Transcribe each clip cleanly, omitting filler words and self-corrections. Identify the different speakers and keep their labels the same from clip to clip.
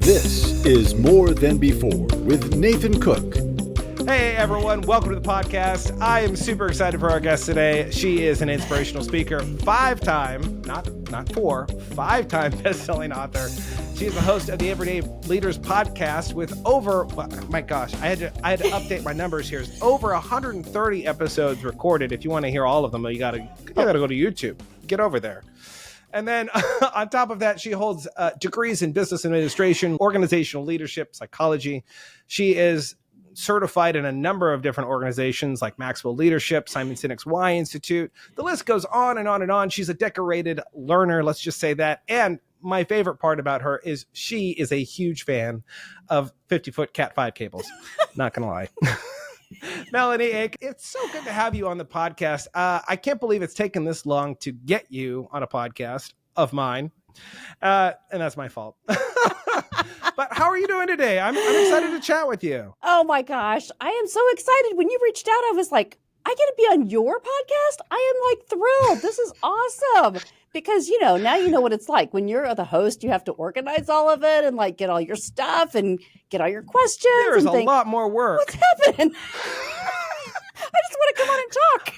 Speaker 1: This is More Than Before with Nathan Cook.
Speaker 2: Hey everyone, welcome to the podcast. I am super excited for our guest today. She is an inspirational speaker, five-time best-selling author. She is the host of the Everyday Leaders podcast with over, my gosh, I had to update my numbers here. It's over 130 episodes recorded. If you want to hear all of them, you gotta go to YouTube. Get over there. And then on top of that, she holds degrees in business administration, organizational leadership, psychology. She is certified in a number of different organizations like Maxwell Leadership, Simon Sinek's Y Institute. The list goes on and on and on. She's a decorated learner, let's just say that. And my favorite part about her is she is a huge fan of 50-foot Cat5 cables. Not going to lie. Melanie Ake, it's so good to have you on the podcast. I can't believe it's taken this long to get you on a podcast of mine. And that's my fault. But how are you doing today? I'm excited to chat with you.
Speaker 3: Oh my gosh. I am so excited. When you reached out, I was like, I get to be on your podcast? I am like thrilled. This is awesome. Because, now you know what it's like. When you're the host, you have to organize all of it and like get all your stuff and get all your questions.
Speaker 2: There's a lot more work.
Speaker 3: What's happening? I just want to come on and talk.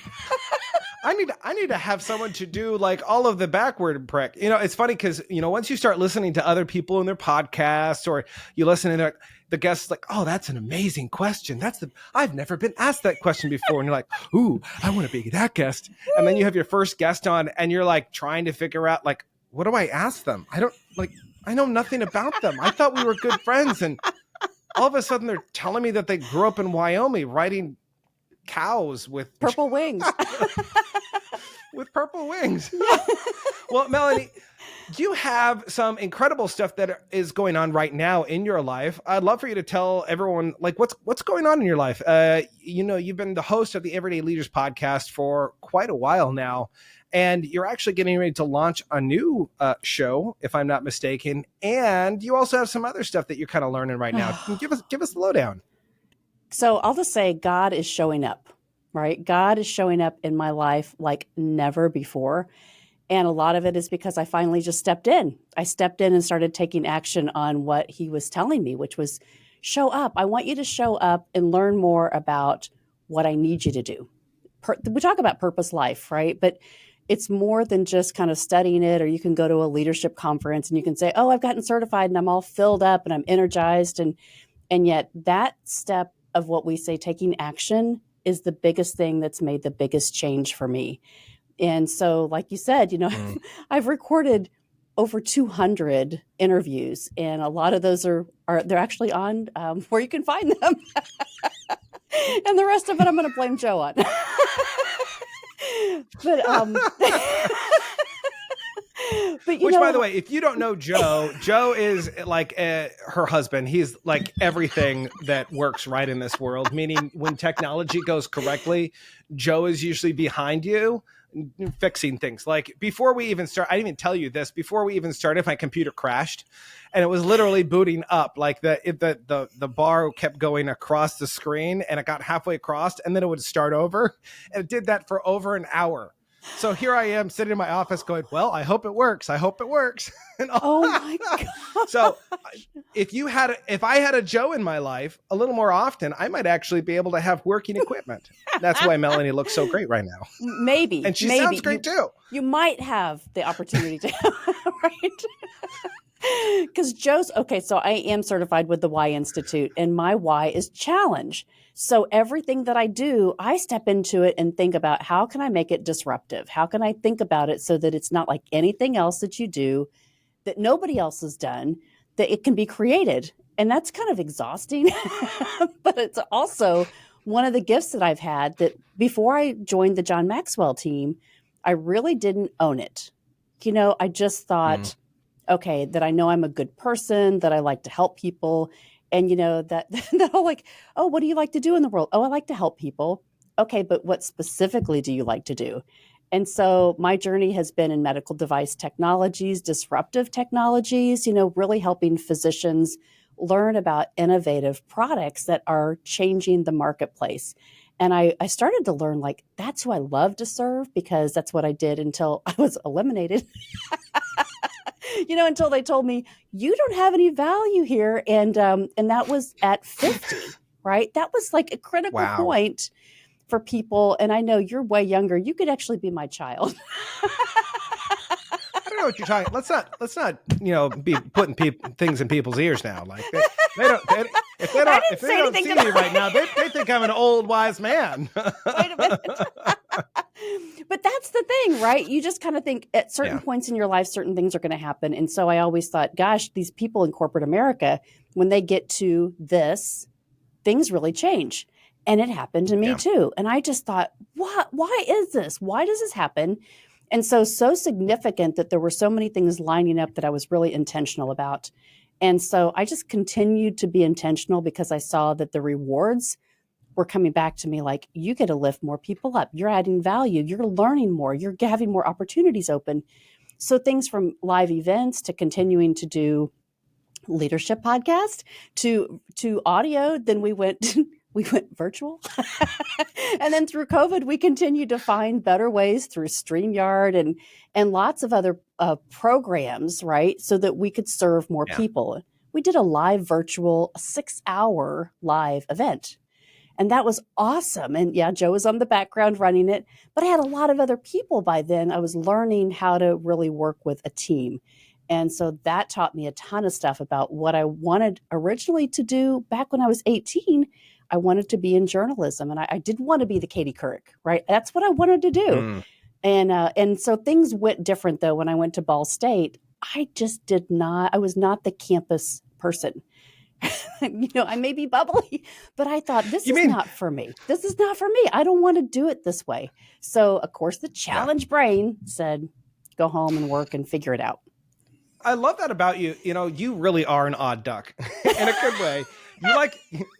Speaker 2: I need to have someone to do like all of the backward prep. It's funny because, once you start listening to other people in their podcasts or you listen to the guests like, oh, that's an amazing question. I've never been asked that question before. And you're like, ooh, I want to be that guest. And then you have your first guest on and you're like trying to figure out like, what do I ask them? I know nothing about them. I thought we were good friends. And all of a sudden they're telling me that they grew up in Wyoming riding cows with
Speaker 3: purple wings.
Speaker 2: With purple wings. Well, Melanie, you have some incredible stuff that is going on right now in your life. I'd love for you to tell everyone like what's going on in your life. You've been the host of the Everyday Leaders podcast for quite a while now, and you're actually getting ready to launch a new show, if I'm not mistaken. And you also have some other stuff that you're kind of learning right now. Give us the lowdown.
Speaker 3: So I'll just say God is showing up, right? God is showing up in my life like never before. And a lot of it is because I finally just stepped in. I stepped in and started taking action on what he was telling me, which was show up. I want you to show up and learn more about what I need you to do. We talk about purpose life, right? But it's more than just kind of studying it, or you can go to a leadership conference and you can say, oh, I've gotten certified and I'm all filled up and I'm energized. And yet that step of what we say, taking action, is the biggest thing that's made the biggest change for me. And so, like you said, I've recorded over 200 interviews, and a lot of those are they're actually on where you can find them. And the rest of it, I'm going to blame Joe on. But
Speaker 2: Which, by the way, if you don't know Joe is like her husband. He's like everything that works right in this world, meaning when technology goes correctly, Joe is usually behind you fixing things. Like before we even start, I didn't even tell you this, before we even started, my computer crashed and it was literally booting up. Like the bar kept going across the screen and it got halfway across and then it would start over. And it did that for over an hour. So here I am sitting in my office going, well, I hope it works. I hope it works.
Speaker 3: Oh my God.
Speaker 2: So if I had a Joe in my life a little more often, I might actually be able to have working equipment. That's why Melanie looks so great right now.
Speaker 3: Maybe.
Speaker 2: And she sounds great too.
Speaker 3: You might have the opportunity to, right? Because so I am certified with the Y Institute, and my Y is challenge. So everything that I do, I step into it and think about how can I make it disruptive? How can I think about it so that it's not like anything else that you do, that nobody else has done, that it can be created. And that's kind of exhausting, but it's also one of the gifts that I've had that before I joined the John Maxwell team, I really didn't own it. I just thought, okay, that I know I'm a good person, that I like to help people. And, that whole like, oh, what do you like to do in the world? Oh, I like to help people. Okay, but what specifically do you like to do? And so my journey has been in medical device technologies, disruptive technologies, really helping physicians learn about innovative products that are changing the marketplace. And I started to learn, like, that's who I love to serve, because that's what I did until I was eliminated. Until they told me, you don't have any value here. And that was at 50, right? That was like a critical
Speaker 2: Wow.
Speaker 3: point for people. And I know you're way younger. You could actually be my child.
Speaker 2: I don't know what you're talking. Let's not be putting things in people's ears now. Like if they don't see me right now, they think I'm an old wise man.
Speaker 3: Wait a minute. But that's the thing, right? You just kind of think at certain points in your life, certain things are going to happen. And so I always thought, gosh, these people in corporate America, when they get to this, things really change. And it happened to me too. And I just thought, what? Why is this? Why does this happen? And so significant that there were so many things lining up that I was really intentional about. And so I just continued to be intentional because I saw that the rewards were coming back to me, like, you get to lift more people up. You're adding value. You're learning more. You're having more opportunities open. So things from live events to continuing to do leadership podcast to audio. Then we went virtual. And then through COVID, we continued to find better ways through StreamYard and lots of other programs, right? So that we could serve more people. We did a live virtual 6-hour live event. And that was awesome. And Joe was on the background running it, but I had a lot of other people by then. I was learning how to really work with a team. And so that taught me a ton of stuff about what I wanted originally to do back when I was 18. I wanted to be in journalism, and I didn't want to be the Katie Couric, right? That's what I wanted to do. And so things went different though. When I went to Ball State, I was not the campus person. I may be bubbly, but I thought this is not for me. This is not for me. I don't want to do it this way. So of course the challenge brain said, go home and work and figure it out.
Speaker 2: I love that about you. You really are an odd duck in a good way.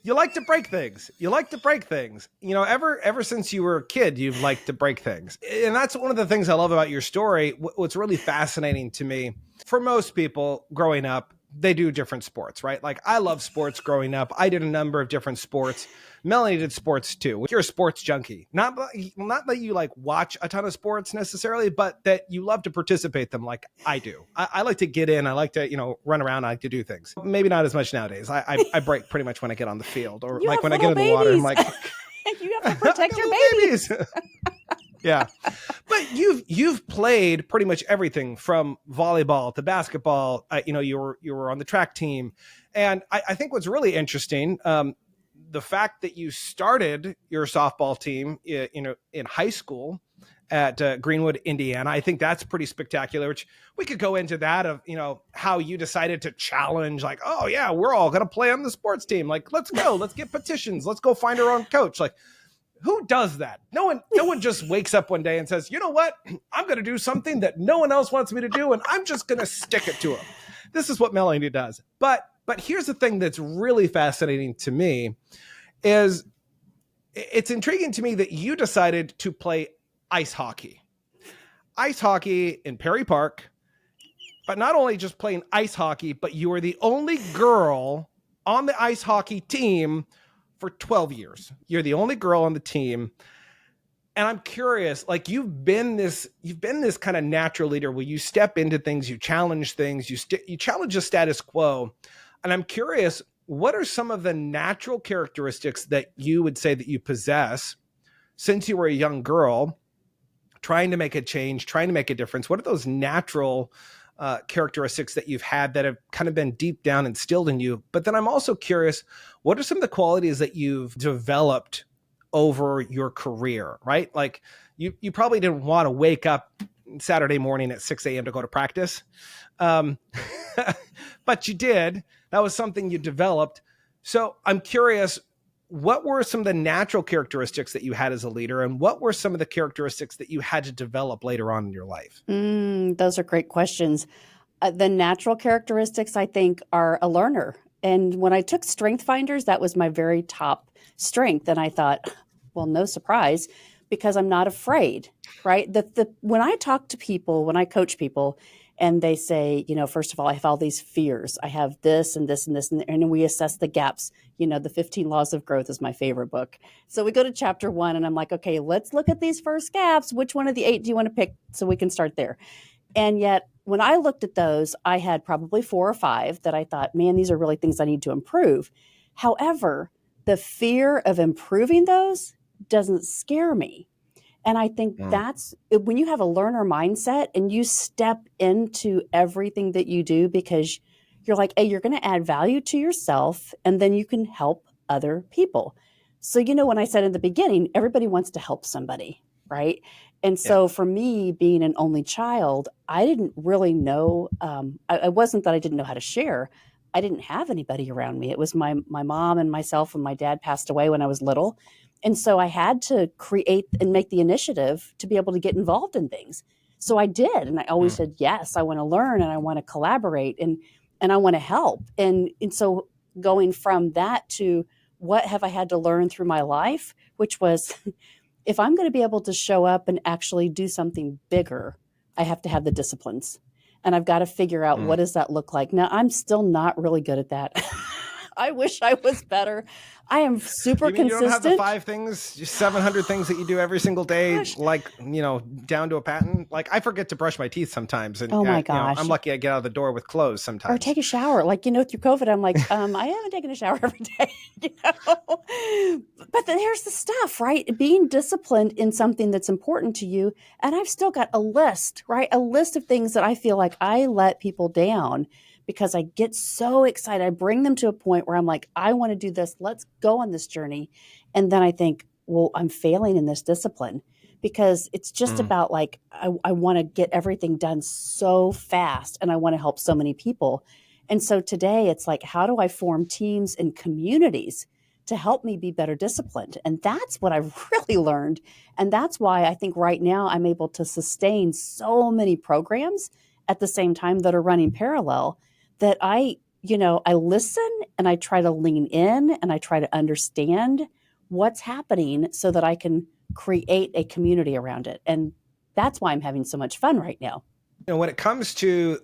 Speaker 2: You like to break things. You like to break things. Ever since you were a kid, you've liked to break things. And that's one of the things I love about your story. What's really fascinating to me, for most people growing up, they do different sports, right? Like, I love sports growing up. I did a number of different sports. Melanie did sports too. You're a sports junkie. Not that you like watch a ton of sports necessarily, but that you love to participate them like I do. I like to get in. I like to, run around. I like to do things. Maybe not as much nowadays. I break pretty much when I get on the field, or like when I get in the water. I'm like,
Speaker 3: you have to protect your babies.
Speaker 2: Yeah. But you've played pretty much everything from volleyball to basketball. You were on the track team. And I think what's really interesting, the fact that you started your softball team in high school at Greenwood, Indiana, I think that's pretty spectacular, which we could go into that of, how you decided to challenge, like, oh yeah, we're all going to play on the sports team. Like, let's go, let's get petitions. Let's go find our own coach. Like, who does that? No one just wakes up one day and says, you know what? I'm going to do something that no one else wants me to do, and I'm just going to stick it to them. This is what Melanie does. But here's the thing that's really fascinating to me is it's intriguing to me that you decided to play ice hockey. Ice hockey in Perry Park, but not only just playing ice hockey, but you were the only girl on the ice hockey team for 12 years. You're the only girl on the team. And I'm curious, like, you've been this kind of natural leader where you step into things, you challenge things, you challenge the status quo. And I'm curious, what are some of the natural characteristics that you would say that you possess since you were a young girl, trying to make a change, trying to make a difference? What are those natural characteristics that you've had that have kind of been deep down instilled in you? But then I'm also curious, what are some of the qualities that you've developed over your career, right? Like, you probably didn't want to wake up Saturday morning at 6 a.m. to go to practice. But you did. That was something you developed. So I'm curious, what were some of the natural characteristics that you had as a leader, and what were some of the characteristics that you had to develop later on in your life?
Speaker 3: Those are great questions. The natural characteristics, I think, are a learner. And when I took Strength Finders, that was my very top strength. And I thought, well, no surprise, because I'm not afraid, right? When I talk to people, when I coach people, And they say, first of all, I have all these fears. I have this and this and this. And we assess the gaps. The 15 Laws of Growth is my favorite book. So we go to chapter 1 and I'm like, okay, let's look at these first gaps. Which one of the 8 do you want to pick? So we can start there. And yet when I looked at those, I had probably 4 or 5 that I thought, man, these are really things I need to improve. However, the fear of improving those doesn't scare me. And I think that's when you have a learner mindset and you step into everything that you do because you're like, hey, you're going to add value to yourself and then you can help other people. So, when I said in the beginning, everybody wants to help somebody, right? And so for me, being an only child, I didn't really know, I wasn't that I didn't know how to share. I didn't have anybody around me. It was my mom and myself, and my dad passed away when I was little. And so I had to create and make the initiative to be able to get involved in things. So I did. And I always said, yes, I want to learn and I want to collaborate and I want to help. And so going from that to what have I had to learn through my life, which was if I'm going to be able to show up and actually do something bigger, I have to have the disciplines. And I've got to figure out what does that look like. Now, I'm still not really good at that. I wish I was better. I am super consistent.
Speaker 2: You don't have the 5 things, 700 things that you do every single day, down to a patent. Like I forget to brush my teeth sometimes. And
Speaker 3: oh my gosh.
Speaker 2: I'm lucky I get out of the door with clothes sometimes.
Speaker 3: Or take a shower. Like, through COVID, I'm like, I haven't taken a shower every day. But then here's the stuff, right? Being disciplined in something that's important to you. And I've still got a list, right? A list of things that I feel like I let people down because I get so excited. I bring them to a point where I'm like, I want to do this. Let's go on this journey. And then I think, well, I'm failing in this discipline because it's just about like, I want to get everything done so fast and I want to help so many people. And so today it's like, how do I form teams and communities to help me be better disciplined? And that's what I've really learned. And that's why I think right now I'm able to sustain so many programs at the same time that are running parallel that I listen and I try to lean in and I try to understand what's happening so that I can create a community around it. And that's why I'm having so much fun right now.
Speaker 2: When it comes to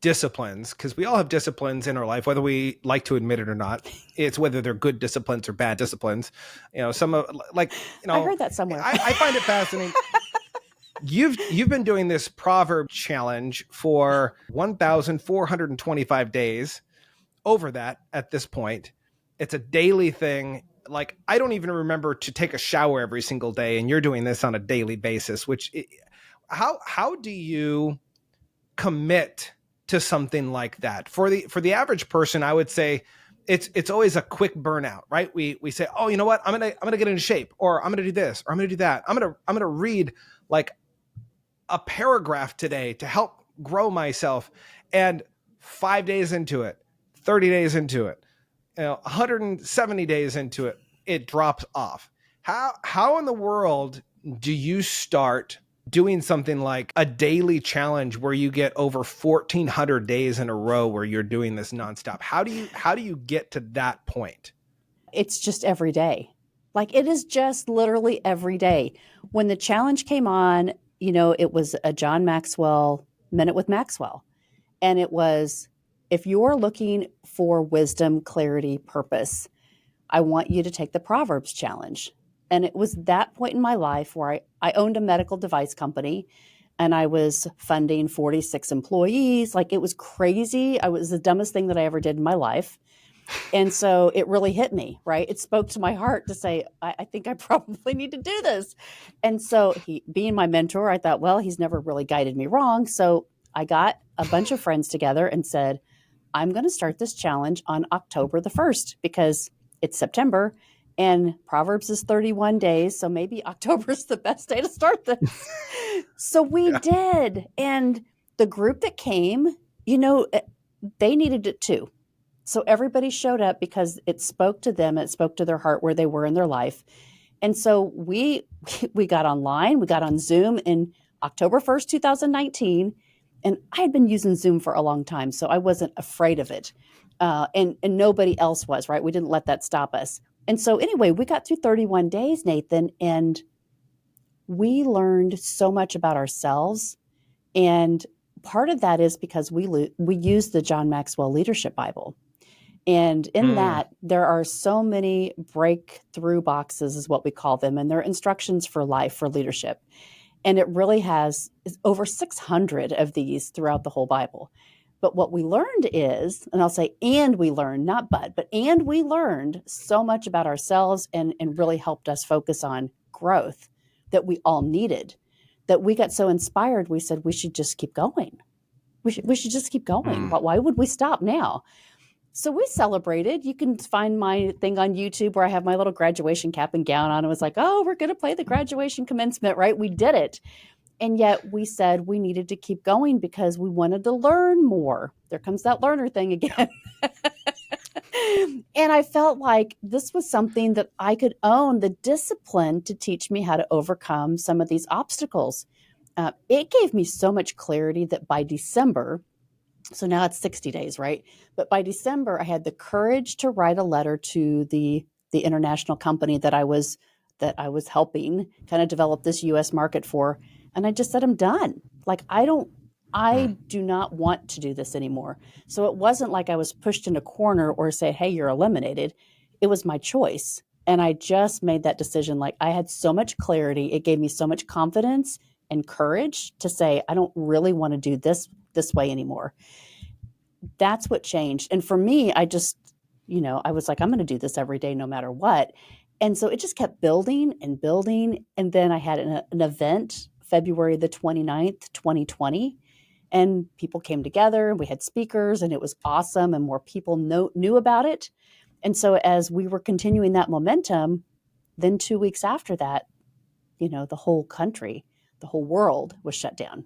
Speaker 2: disciplines, because we all have disciplines in our life, whether we like to admit it or not, it's whether they're good disciplines or bad disciplines. Some of I
Speaker 3: heard that somewhere.
Speaker 2: I find it fascinating. You've been doing this proverb challenge for 1,425 days. Over that at this point, it's a daily thing. Like I don't even remember to take a shower every single day, and you're doing this on a daily basis. How do you commit to something like that for the average person? I would say it's always a quick burnout, right? We say, oh, you know what? I'm gonna get into shape, or I'm gonna do this, or I'm gonna do that. I'm gonna read like a paragraph today to help grow myself. And 5 days into it, 30 days into it, 170 days into it, it drops off. How in the world do you start doing something like a daily challenge where you get over 1,400 days in a row where you're doing this nonstop? How do you get to that point?
Speaker 3: It's just every day. Like it is just literally every day. When the challenge came on, it was a John Maxwell Minute with Maxwell. And it was, if you're looking for wisdom, clarity, purpose, I want you to take the Proverbs challenge. And it was that point in my life where I owned a medical device company and I was funding 46 employees. Like it was crazy. It was the dumbest thing that I ever did in my life. And so it really hit me, right? It spoke to my heart to say, I think I probably need to do this. And so he, being my mentor, I thought, well, he's never really guided me wrong. So I got a bunch of friends together and said, I'm going to start this challenge on October the 1st because it's September and Proverbs is 31 days. So maybe October is the best day to start this. So we did. And the group that came, they needed it too. So everybody showed up because it spoke to them. It spoke to their heart where they were in their life. And so we got online, we got on Zoom in October 1st, 2019. And I had been using Zoom for a long time, so I wasn't afraid of it. And nobody else was, right? We didn't let that stop us. And so anyway, we got through 31 days, Nathan, and we learned so much about ourselves. And part of that is because we use the John Maxwell Leadership Bible. And in that, there are so many breakthrough boxes, is what we call them, and they're instructions for life, for leadership. And it really has over 600 of these throughout the whole Bible. But what we learned is, and I'll say, and we learned, not but and we learned so much about ourselves and really helped us focus on growth that we all needed, that we got so inspired, we said, we should just keep going. We should just keep going. Why would we stop now? So we celebrated. You can find my thing on YouTube where I have my little graduation cap and gown on. It was like, oh, we're going to play the graduation commencement, right? We did it. And yet we said we needed to keep going because we wanted to learn more. There comes that learner thing again. And I felt like this was something that I could own, the discipline to teach me how to overcome some of these obstacles. It gave me so much clarity that by December, so now it's 60 days, right? But by December, I had the courage to write a letter to the international company that I was helping kind of develop this US market for. And I just said, I'm done. Like, I do not want to do this anymore. So it wasn't like I was pushed in a corner or say, hey, you're eliminated. It was my choice. And I just made that decision. Like, I had so much clarity. It gave me so much confidence and courage to say, I don't really want to do this way anymore. That's what changed. And for me, I just, I was like, I'm going to do this every day, no matter what. And so it just kept building and building. And then I had an event, February the 29th, 2020, and people came together and we had speakers and it was awesome. And more people knew about it. And so as we were continuing that momentum, then 2 weeks after that, the whole country, the whole world was shut down.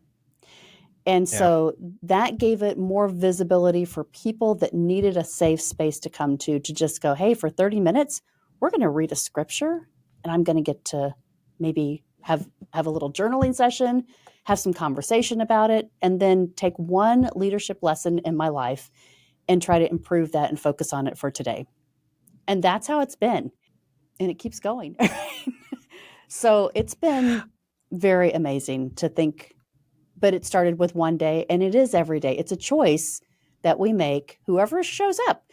Speaker 3: And so that gave it more visibility for people that needed a safe space to come to just go, hey, for 30 minutes, we're going to read a scripture and I'm going to get to maybe have a little journaling session, have some conversation about it, and then take one leadership lesson in my life and try to improve that and focus on it for today. And that's how it's been. And it keeps going. So it's been very amazing to think. But it started with one day, and it is every day. It's a choice that we make, whoever shows up,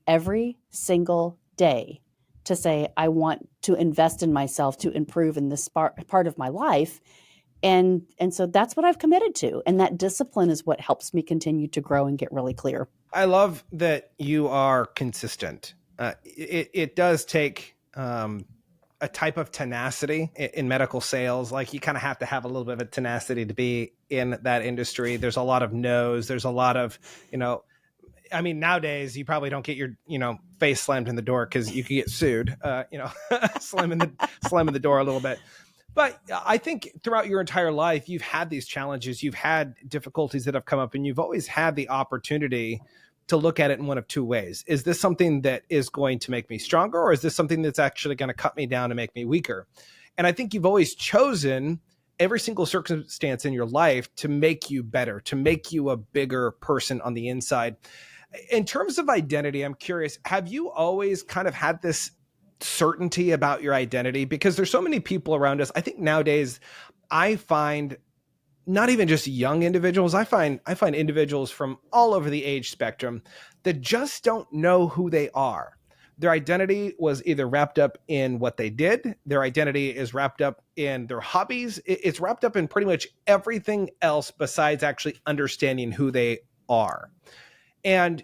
Speaker 3: every single day to say, I want to invest in myself to improve in this part of my life. And so that's what I've committed to. And that discipline is what helps me continue to grow and get really clear.
Speaker 2: I love that you are consistent. It does take a type of tenacity in medical sales. Like, you kind of have to have a little bit of a tenacity to be in that industry. There's a lot of no's. There's a lot of, nowadays you probably don't get your, face slammed in the door because you could get sued, slamming the door a little bit. But I think throughout your entire life, you've had these challenges, you've had difficulties that have come up, and you've always had the opportunity to look at it in one of two ways. Is this something that is going to make me stronger, or is this something that's actually going to cut me down and make me weaker? And I think you've always chosen every single circumstance in your life to make you better, to make you a bigger person on the inside. In terms of identity, I'm curious, have you always kind of had this certainty about your identity? Because there's so many people around us. I think nowadays I find not even just young individuals, I find individuals from all over the age spectrum that just don't know who they are. Their identity was either wrapped up in what they did. Their identity is wrapped up in their hobbies. It's wrapped up in pretty much everything else besides actually understanding who they are. And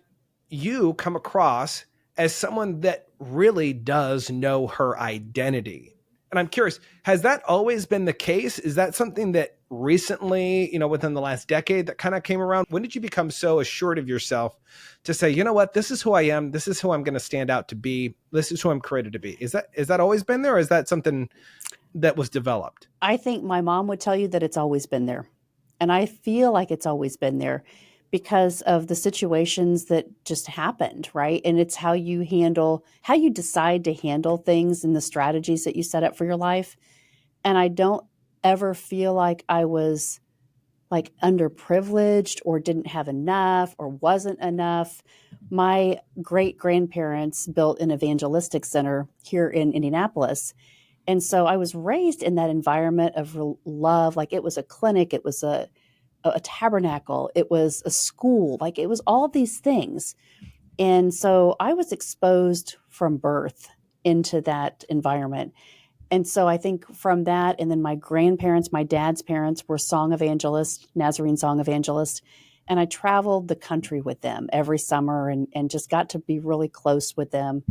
Speaker 2: you come across as someone that really does know her identity. And I'm curious, has that always been the case? Is that something that recently, within the last decade that kind of came around? When did you become so assured of yourself to say, you know what, this is who I am. This is who I'm going to stand out to be. This is who I'm created to be. Is that always been there? Or is that something that was developed?
Speaker 3: I think my mom would tell you that it's always been there. And I feel like it's always been there because of the situations that just happened, right? And it's how you decide to handle things and the strategies that you set up for your life. And I don't ever feel like I was like underprivileged or didn't have enough or wasn't enough. My great grandparents built an evangelistic center here in Indianapolis. And so I was raised in that environment of love. Like, it was a clinic. It was a a tabernacle. It was a school. Like it was all these things. And so I was exposed from birth into that environment. And so I think from that, and then my grandparents, my dad's parents were song evangelists, Nazarene song evangelists. And I traveled the country with them every summer and just got to be really close with them.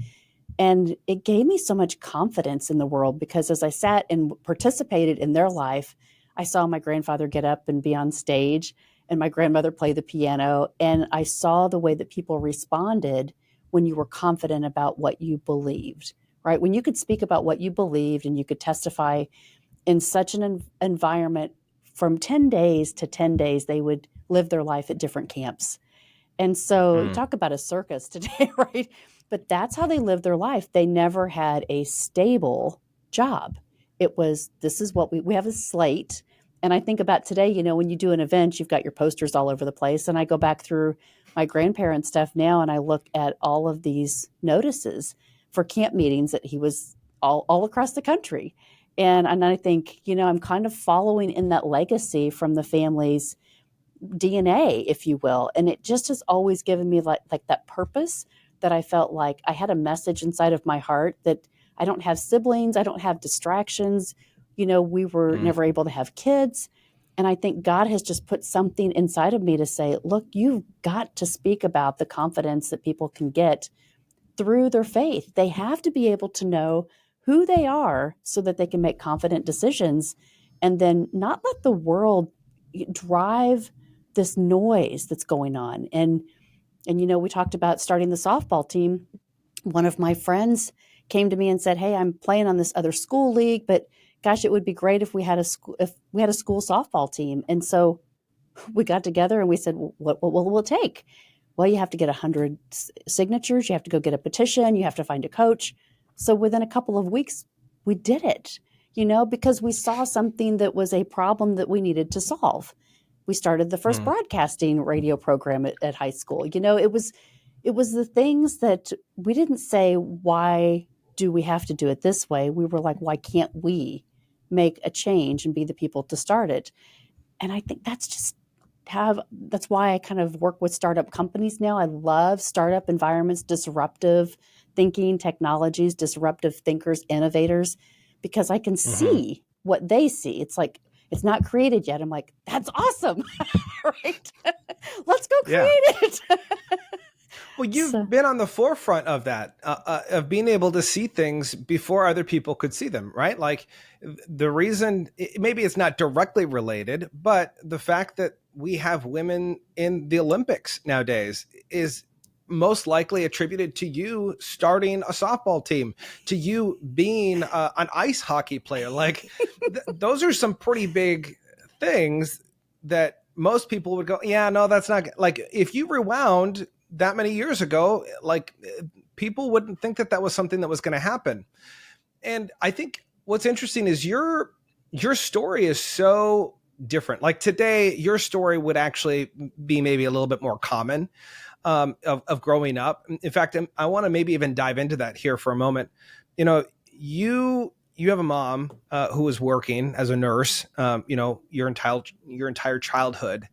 Speaker 3: And it gave me so much confidence in the world because as I sat and participated in their life, I saw my grandfather get up and be on stage and my grandmother play the piano. And I saw the way that people responded when you were confident about what you believed, right? When you could speak about what you believed and you could testify in such an environment from 10 days to 10 days, they would live their life at different camps. And so talk about a circus today, right? But that's how they lived their life. They never had a stable job. It was, this is what we have a slate. And I think about today, you know, when you do an event, you've got your posters all over the place. And I go back through my grandparents' stuff now and I look at all of these notices for camp meetings that he was all across the country. And I think, you know, I'm kind of following in that legacy from the family's DNA, if you will. And it just has always given me like that purpose that I felt like I had a message inside of my heart that I don't have siblings, I don't have distractions. You know, we were never able to have kids. And I think God has just put something inside of me to say, look, you've got to speak about the confidence that people can get through their faith. They have to be able to know who they are so that they can make confident decisions and then not let the world drive this noise that's going on. And you know, we talked about starting the softball team. One of my friends came to me and said, "Hey, I'm playing on this other school league, but gosh, it would be great if we had a school softball team." And so we got together and we said, "What will it take?" Well, you have to get 100 signatures. You have to go get a petition. You have to find a coach. So within a couple of weeks, we did it, you know, because we saw something that was a problem that we needed to solve. We started the first broadcasting radio program at high school. You know, it was the things that we didn't say, why do we have to do it this way? We were like, why can't we make a change and be the people to start it? And I think that's why I kind of work with startup companies now. I love startup environments, disruptive thinking, technologies, disruptive thinkers, innovators, because I can see what they see. It's like, it's not created yet. I'm like, that's awesome, right? Let's go create it.
Speaker 2: Well, you've been on the forefront of that, of being able to see things before other people could see them, right? Like the reason, maybe it's not directly related, but the fact that we have women in the Olympics nowadays is most likely attributed to you starting a softball team, to you being an ice hockey player. Like those are some pretty big things that most people would go, yeah, no, that's not like if you rewound that many years ago, like people wouldn't think that was something that was going to happen. And I think what's interesting is your story is so different. Like today, your story would actually be maybe a little bit more common of growing up. In fact, I want to maybe even dive into that here for a moment. You know, you have a mom who was working as a nurse, you know, your entire childhood.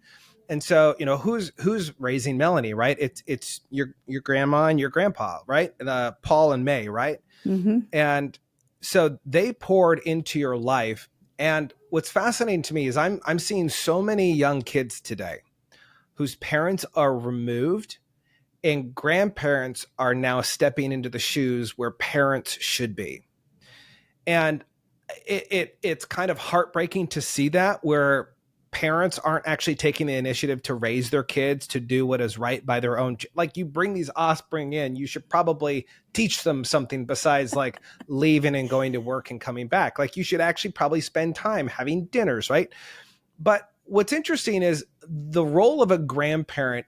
Speaker 2: And so, you know, who's raising Melanie, right? It's your grandma and your grandpa, right? Paul and May, right? Mm-hmm. And so they poured into your life. And what's fascinating to me is I'm seeing so many young kids today whose parents are removed and grandparents are now stepping into the shoes where parents should be. And it's kind of heartbreaking to see that, where parents aren't actually taking the initiative to raise their kids to do what is right by their own. Like you bring these offspring in, you should probably teach them something besides like leaving and going to work and coming back. Like you should actually probably spend time having dinners, right? But what's interesting is the role of a grandparent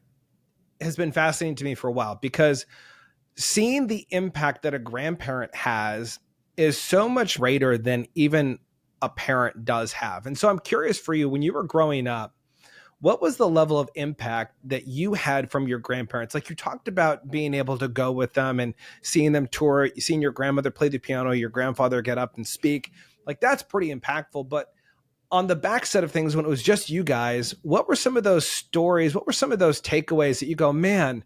Speaker 2: has been fascinating to me for a while, because seeing the impact that a grandparent has is so much greater than even a parent does have. And so I'm curious for you, when you were growing up, what was the level of impact that you had from your grandparents? Like you talked about being able to go with them and seeing them tour, seeing your grandmother play the piano, your grandfather get up and speak. Like that's pretty impactful. But on the backside of things, when it was just you guys, what were some of those stories? What were some of those takeaways that you go, man,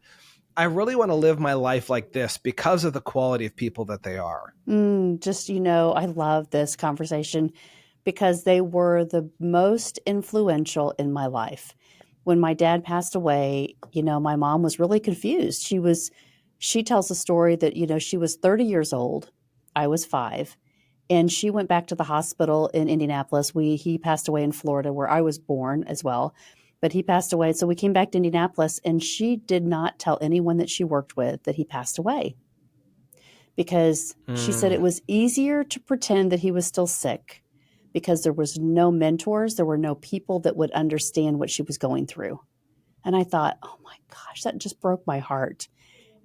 Speaker 2: I really want to live my life like this because of the quality of people that they are?
Speaker 3: I love this conversation because they were the most influential in my life. When my dad passed away, my mom was really confused. She tells a story that, she was 30 years old. I was 5. And she went back to the hospital in Indianapolis. He passed away in Florida, where I was born as well. But he passed away. So we came back to Indianapolis, and she did not tell anyone that she worked with that he passed away, because she said it was easier to pretend that he was still sick because there was no mentors. There were no people that would understand what she was going through. And I thought, oh my gosh, that just broke my heart.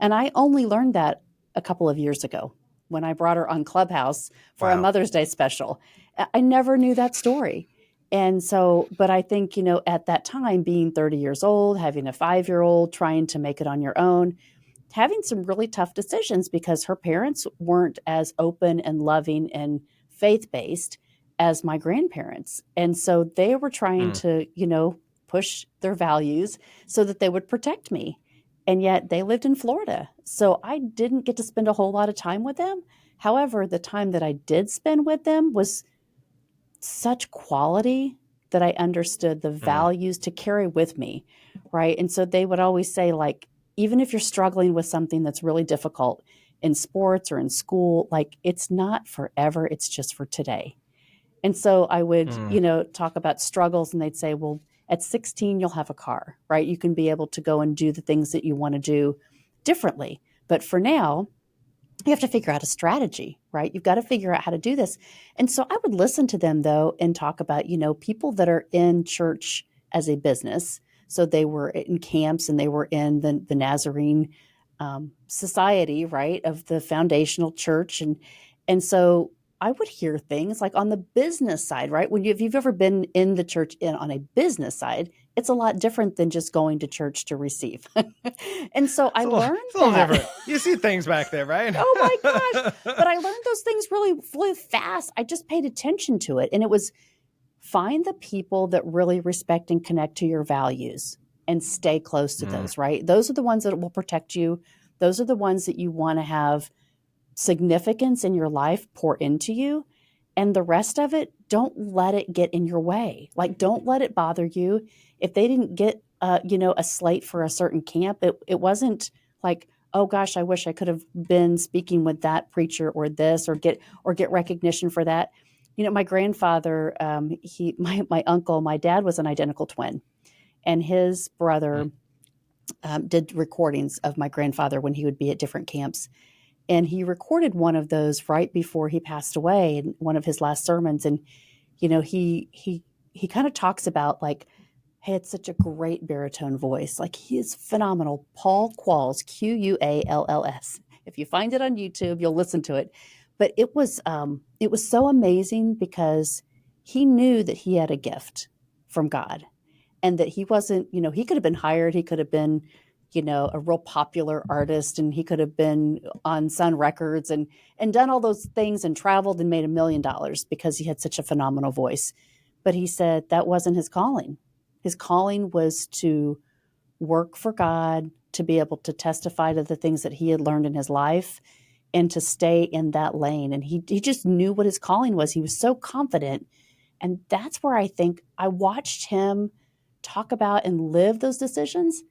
Speaker 3: And I only learned that a couple of years ago when I brought her on Clubhouse for a Mother's Day special. I never knew that story. And so, but I think, at that time, being 30 years old, having a 5-year-old, trying to make it on your own, having some really tough decisions because her parents weren't as open and loving and faith-based as my grandparents. And so they were trying to, push their values so that they would protect me. And yet they lived in Florida. So I didn't get to spend a whole lot of time with them. However, the time that I did spend with them was such quality that I understood the values to carry with me, right? And so they would always say, like, even if you're struggling with something that's really difficult in sports or in school, like, it's not forever, it's just for today. And so I would, talk about struggles, and they'd say, well, at 16, you'll have a car, right? You can be able to go and do the things that you want to do differently. But for now, you have to figure out a strategy, right? You've got to figure out how to do this. And so I would listen to them, though, and talk about, people that are in church as a business. So they were in camps, and they were in the Nazarene society, right, of the foundational church. And so I would hear things like on the business side, right? If you've ever been in the church on a business side, it's a lot different than just going to church to receive. And so I learned
Speaker 2: it's a little different. You see things back there, right?
Speaker 3: Oh my gosh. But I learned those things really, really fast. I just paid attention to it. And it was find the people that really respect and connect to your values and stay close to those, right? Those are the ones that will protect you. Those are the ones that you want to have significance in your life pour into you. And the rest of it, don't let it get in your way. Like, don't let it bother you. If they didn't get, a slate for a certain camp, it wasn't like, oh gosh, I wish I could have been speaking with that preacher or this, or get recognition for that. My grandfather, my uncle, my dad was an identical twin, and his brother did recordings of my grandfather when he would be at different camps. And he recorded one of those right before he passed away in one of his last sermons. And, he kind of talks about, like, hey, it's such a great baritone voice. Like, he is phenomenal. Paul Qualls, Qualls. If you find it on YouTube, you'll listen to it. But it was so amazing because he knew that he had a gift from God, and that he wasn't, he could have been hired. He could have been, a real popular artist, and he could have been on Sun Records and done all those things and traveled and made $1 million because he had such a phenomenal voice. But he said that wasn't his calling. His calling was to work for God, to be able to testify to the things that he had learned in his life, and to stay in that lane. And he just knew what his calling was. He was so confident. And that's where I think I watched him talk about and live those decisions.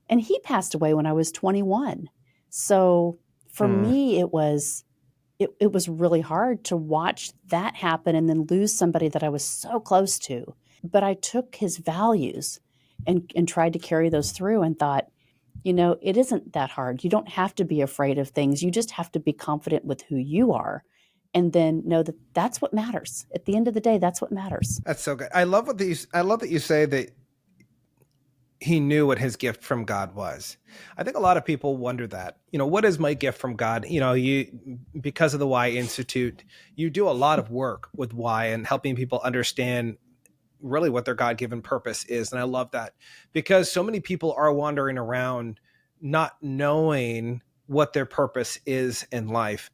Speaker 3: And he passed away when I was 21. So for me, it was really hard to watch that happen and then lose somebody that I was so close to. But I took his values and tried to carry those through, and thought, it isn't that hard. You don't have to be afraid of things. You just have to be confident with who you are, and then know that that's what matters. At the end of the day, that's what matters.
Speaker 2: That's so good. I love that you say that he knew what his gift from God was. I think a lot of people wonder that, what is my gift from God? Because of the Why Institute, you do a lot of work with why and helping people understand really what their God-given purpose is. And I love that, because so many people are wandering around not knowing what their purpose is in life.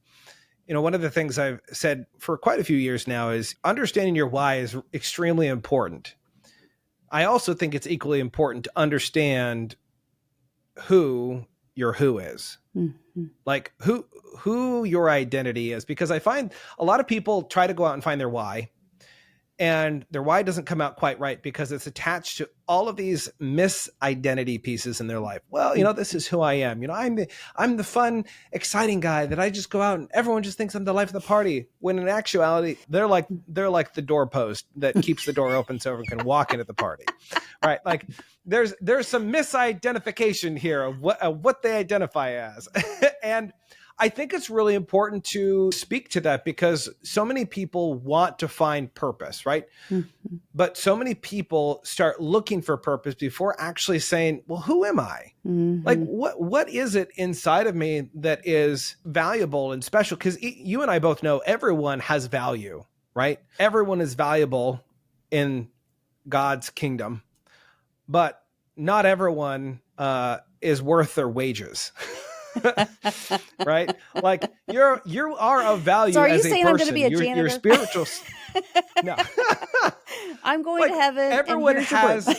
Speaker 2: one of the things I've said for quite a few years now is understanding your why is extremely important. I also think it's equally important to understand who your who is. Mm-hmm. Like who your identity is, because I find a lot of people try to go out and find their why, and their why doesn't come out quite right because it's attached to all of these misidentity pieces in their life. Well, this is who I am. I'm the fun, exciting guy that I just go out and everyone just thinks I'm the life of the party. When in actuality, they're like the doorpost that keeps the door open so everyone can walk into the party, right? Like there's some misidentification here of what they identify as, and I think it's really important to speak to that because so many people want to find purpose, right? Mm-hmm. But so many people start looking for purpose before actually saying, well, who am I? Mm-hmm. Like, what is it inside of me that is valuable and special? Because you and I both know everyone has value, right? Everyone is valuable in God's kingdom, but not everyone is worth their wages. Right? Like you are of value.
Speaker 3: So are you
Speaker 2: as
Speaker 3: saying
Speaker 2: a person.
Speaker 3: I'm going to be a janitor?
Speaker 2: You're spiritual. No.
Speaker 3: I'm going to heaven.
Speaker 2: Everyone
Speaker 3: and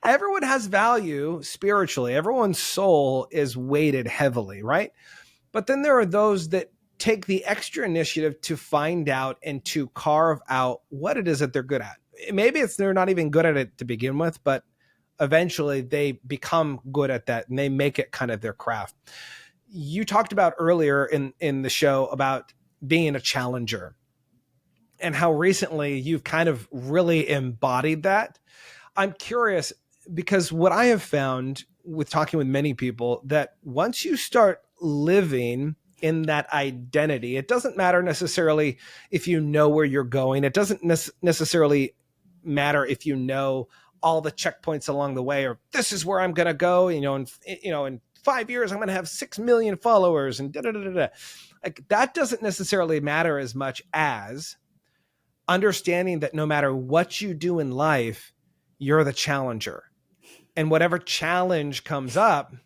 Speaker 2: everyone has value spiritually. Everyone's soul is weighted heavily, right? But then there are those that take the extra initiative to find out and to carve out what it is that they're good at. Maybe they're not even good at it to begin with, but eventually they become good at that and they make it kind of their craft. You talked about earlier in the show about being a challenger and how recently you've kind of really embodied that. I'm curious because what I have found with talking with many people that once you start living in that identity, it doesn't matter necessarily if you know where you're going. It doesn't necessarily matter if you know all the checkpoints along the way, or this is where I'm going to go, in 5 years, I'm going to have 6 million followers and like that doesn't necessarily matter as much as understanding that no matter what you do in life, you're the challenger, and whatever challenge comes up,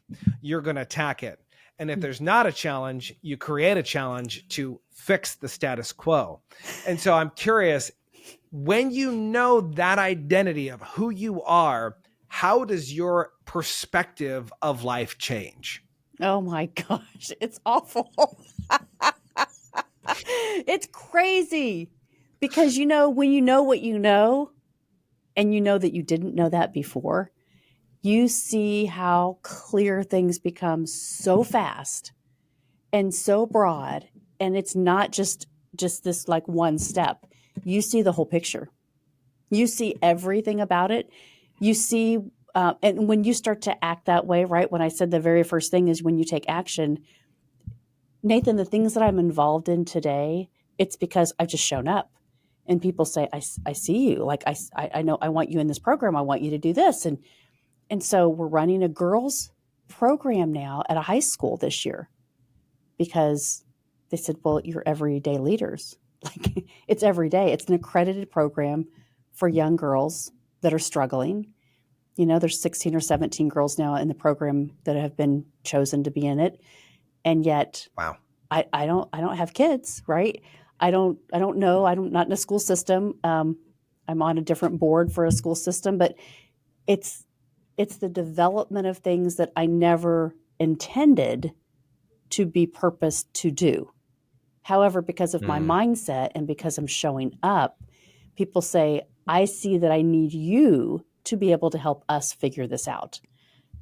Speaker 2: you're going to attack it. And if there's not a challenge, you create a challenge to fix the status quo. And so I'm curious, when you know that identity of who you are, how does your perspective of life change?
Speaker 3: Oh my gosh, it's awful. It's crazy because, when you know what you know, and you know that you didn't know that before, you see how clear things become so fast and so broad. And it's not just this like one step. You see the whole picture. You see everything about it. You see, and when you start to act that way, right? When I said the very first thing is when you take action, Nathan, the things that I'm involved in today, it's because I've just shown up and people say, I see you. Like I know I want you in this program. I want you to do this. And so we're running a girls program now at a high school this year because they said, well, you're everyday leaders. Like it's every day. It's an accredited program for young girls that are struggling. There's 16 or 17 girls now in the program that have been chosen to be in it. And yet,
Speaker 2: wow,
Speaker 3: I don't have kids, right? I don't know. I'm not in a school system. I'm on a different board for a school system, but it's the development of things that I never intended to be purposed to do. However, because of my mindset and because I'm showing up, people say, I see that I need you to be able to help us figure this out.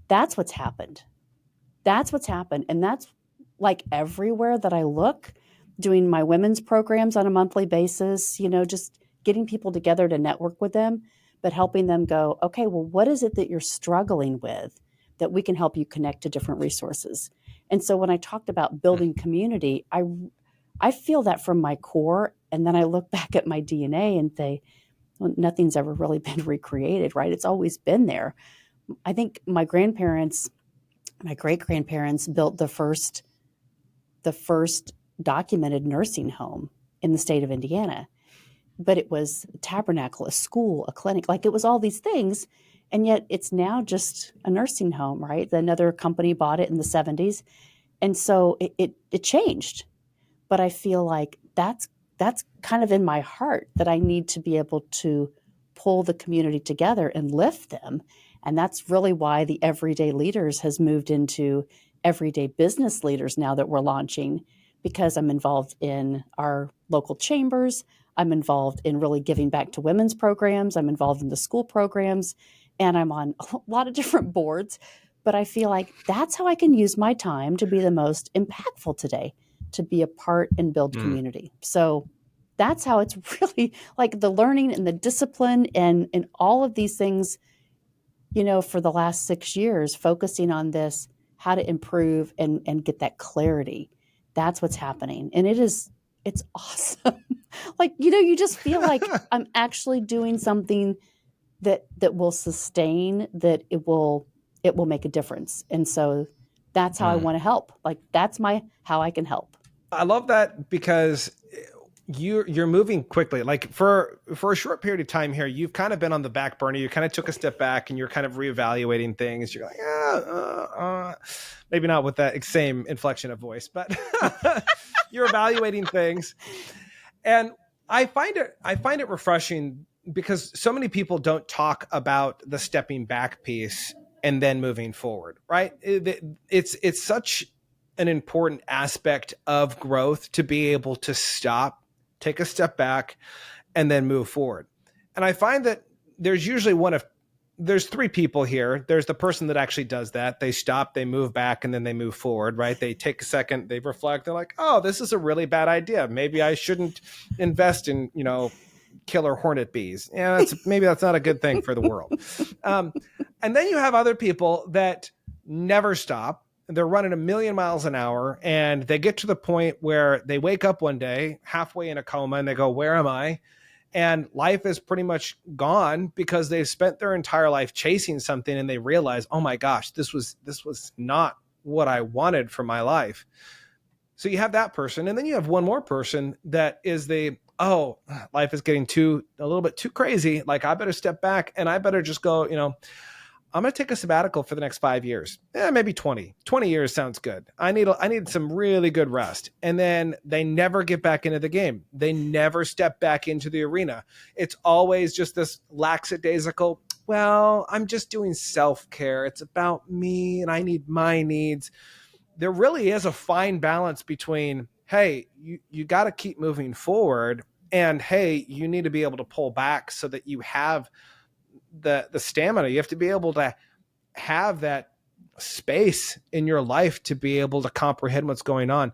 Speaker 3: That's what's happened. And that's like everywhere that I look, doing my women's programs on a monthly basis, just getting people together to network with them, but helping them go, okay, well, what is it that you're struggling with that we can help you connect to different resources? And so when I talked about building community, I feel that from my core. And then I look back at my DNA and say, well, nothing's ever really been recreated, right? It's always been there. I think my great-grandparents built the first documented nursing home in the state of Indiana. But it was a tabernacle, a school, a clinic, like it was all these things. And yet it's now just a nursing home, right? Another company bought it in the 70s. And so it changed. But I feel like that's kind of in my heart, that I need to be able to pull the community together and lift them. And that's really why the Everyday Leaders has moved into Everyday Business Leaders now that we're launching, because I'm involved in our local chambers. I'm involved in really giving back to women's programs. I'm involved in the school programs, and I'm on a lot of different boards. But I feel like that's how I can use my time to be the most impactful today, to be a part and build community. So that's how it's really like the learning and the discipline and all of these things, for the last 6 years, focusing on this, how to improve and get that clarity. That's what's happening. And it's awesome. Like, you just feel like I'm actually doing something that will sustain, that it will make a difference. And so that's how I want to help. Like, that's how I can help.
Speaker 2: I love that, because you're moving quickly. Like for a short period of time here, you've kind of been on the back burner. You kind of took a step back and you're kind of reevaluating things. You're like, maybe not with that same inflection of voice, but you're evaluating things. And I find it refreshing, because so many people don't talk about the stepping back piece and then moving forward, right? It's such an important aspect of growth to be able to stop, take a step back, and then move forward. And I find that there's usually there's three people here. There's the person that actually does that. They stop, they move back, and then they move forward, right? They take a second, they reflect. They're like, oh, this is a really bad idea. Maybe I shouldn't invest in, killer hornet bees. Yeah, maybe that's not a good thing for the world. And then you have other people that never stop. They're running 1,000,000 miles an hour, and they get to the point where they wake up one day halfway in a coma and they go, where am I? And life is pretty much gone, because they've spent their entire life chasing something, and they realize, oh my gosh, this was not what I wanted for my life. So you have that person. And then you have one more person that is life is getting a little bit too crazy. Like, I better step back, and I better just go, I'm going to take a sabbatical for the next 5 years. Maybe 20 years sounds good. I need some really good rest. And then they never get back into the game. They never step back into the arena. It's always just this lackadaisical, well, I'm just doing self-care. It's about me, and I need my needs. There really is a fine balance between, hey, you got to keep moving forward, and hey, you need to be able to pull back so that you have the stamina. You have to be able to have that space in your life to be able to comprehend what's going on.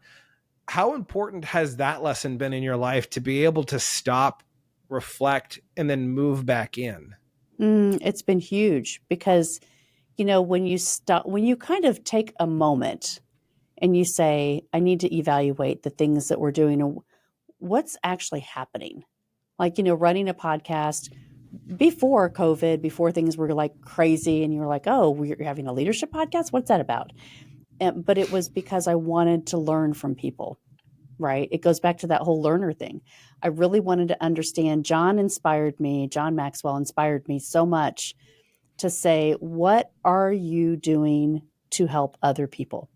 Speaker 2: How important has that lesson been in your life, to be able to stop, reflect, and then move back in?
Speaker 3: It's been huge, because, when you kind of take a moment and you say, I need to evaluate the things that we're doing and what's actually happening. Like, running a podcast before COVID, before things were like crazy, and you were like, oh, you're having a leadership podcast? What's that about? But it was because I wanted to learn from people, right? It goes back to that whole learner thing. I really wanted to understand. John Maxwell inspired me so much to say, what are you doing to help other people?